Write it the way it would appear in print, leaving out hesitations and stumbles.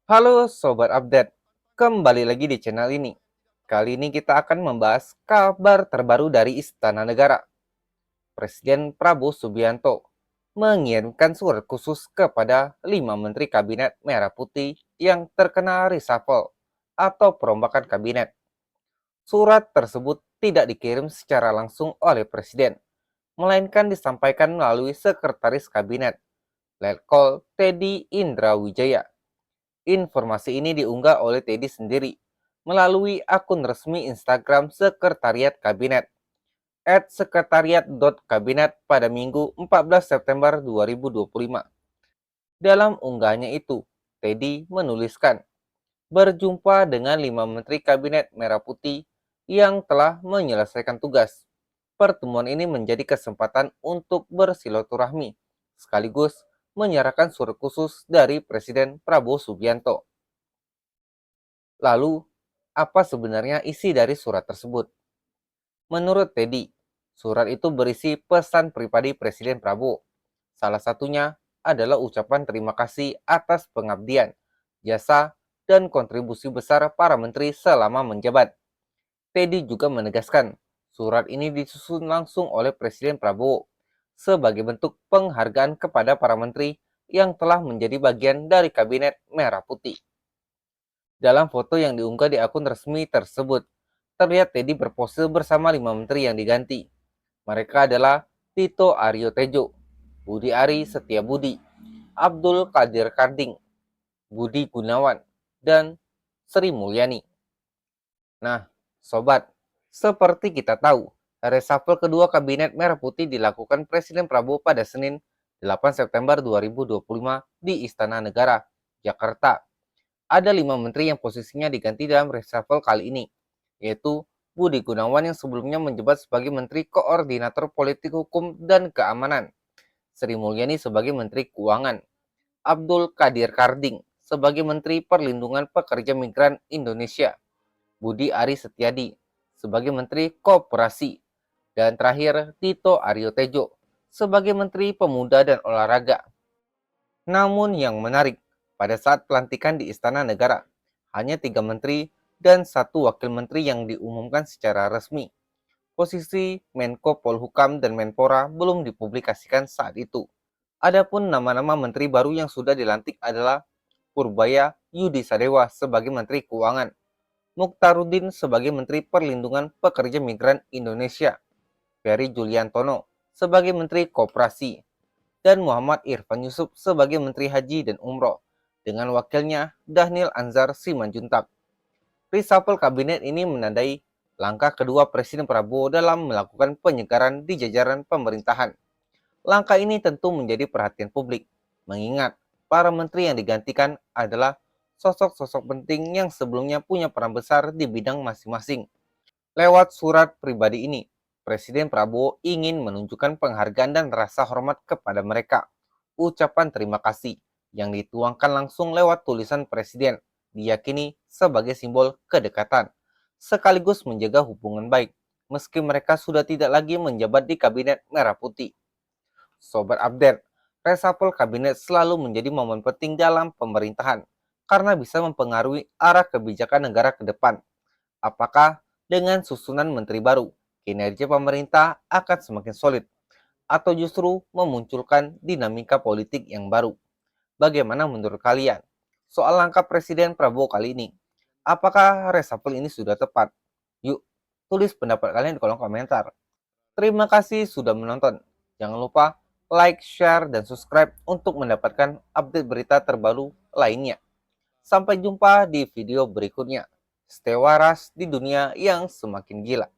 Halo Sobat Update, kembali lagi di channel ini. Kali ini kita akan membahas kabar terbaru dari Istana Negara. Presiden Prabowo Subianto mengirimkan surat khusus kepada 5 Menteri Kabinet Merah Putih yang terkena reshuffle atau perombakan kabinet. Surat tersebut tidak dikirim secara langsung oleh Presiden, melainkan disampaikan melalui Sekretaris Kabinet, Letkol Teddy Indrawijaya. Informasi ini diunggah oleh Teddy sendiri melalui akun resmi Instagram Sekretariat Kabinet @sekretariat.kabinet pada Minggu 14 September 2025. Dalam unggahannya itu, Teddy menuliskan, berjumpa dengan 5 Menteri Kabinet Merah Putih yang telah menyelesaikan tugas. Pertemuan ini menjadi kesempatan untuk bersilaturahmi, sekaligus menyerahkan surat khusus dari Presiden Prabowo Subianto. Lalu, apa sebenarnya isi dari surat tersebut? Menurut Teddy, surat itu berisi pesan pribadi Presiden Prabowo. Salah satunya adalah ucapan terima kasih atas pengabdian, jasa, dan kontribusi besar para menteri selama menjabat. Teddy juga menegaskan, surat ini disusun langsung oleh Presiden Prabowo sebagai bentuk penghargaan kepada para menteri yang telah menjadi bagian dari Kabinet Merah Putih. Dalam foto yang diunggah di akun resmi tersebut, terlihat Teddy berpose bersama 5 menteri yang diganti. Mereka adalah Tito Aryo Tejo, Budi Ari Setiabudi, Abdul Qadir Karding, Budi Gunawan, dan Sri Mulyani. Nah, sobat, seperti kita tahu, reshuffle kedua Kabinet Merah Putih dilakukan Presiden Prabowo pada Senin 8 September 2025 di Istana Negara, Jakarta. Ada 5 menteri yang posisinya diganti dalam reshuffle kali ini, yaitu Budi Gunawan yang sebelumnya menjabat sebagai Menteri Koordinator Politik Hukum dan Keamanan, Sri Mulyani sebagai Menteri Keuangan, Abdul Qadir Karding sebagai Menteri Perlindungan Pekerja Migran Indonesia, Budi Ari Setiadi sebagai Menteri Koperasi, dan terakhir Tito Aryo Tejo sebagai Menteri Pemuda dan Olahraga. Namun yang menarik, pada saat pelantikan di Istana Negara, hanya 3 menteri dan 1 wakil menteri yang diumumkan secara resmi. Posisi Menko Polhukam dan Menpora belum dipublikasikan saat itu. Adapun nama-nama menteri baru yang sudah dilantik adalah Purbaya Yudi Sadewa sebagai Menteri Keuangan, Mukhtaruddin sebagai Menteri Perlindungan Pekerja Migran Indonesia, Ferry Juliantono sebagai Menteri Koperasi, dan Muhammad Irfan Yusuf sebagai Menteri Haji dan Umroh, dengan wakilnya Dhanil Anzar Simanjuntak. Reshuffle kabinet ini menandai langkah kedua Presiden Prabowo dalam melakukan penyegaran di jajaran pemerintahan. Langkah ini tentu menjadi perhatian publik, mengingat para menteri yang digantikan adalah sosok-sosok penting yang sebelumnya punya peran besar di bidang masing-masing. Lewat surat pribadi ini, Presiden Prabowo ingin menunjukkan penghargaan dan rasa hormat kepada mereka. Ucapan terima kasih yang dituangkan langsung lewat tulisan Presiden diyakini sebagai simbol kedekatan, sekaligus menjaga hubungan baik, meski mereka sudah tidak lagi menjabat di Kabinet Merah Putih. Sobat Update, reshuffle kabinet selalu menjadi momen penting dalam pemerintahan, karena bisa mempengaruhi arah kebijakan negara ke depan. Apakah dengan susunan menteri baru, kinerja pemerintah akan semakin solid, atau justru memunculkan dinamika politik yang baru? Bagaimana menurut kalian soal langkah Presiden Prabowo kali ini? Apakah reshuffle ini sudah tepat? Yuk, tulis pendapat kalian di kolom komentar. Terima kasih sudah menonton. Jangan lupa like, share, dan subscribe untuk mendapatkan update berita terbaru lainnya. Sampai jumpa di video berikutnya. Stay waras di dunia yang semakin gila.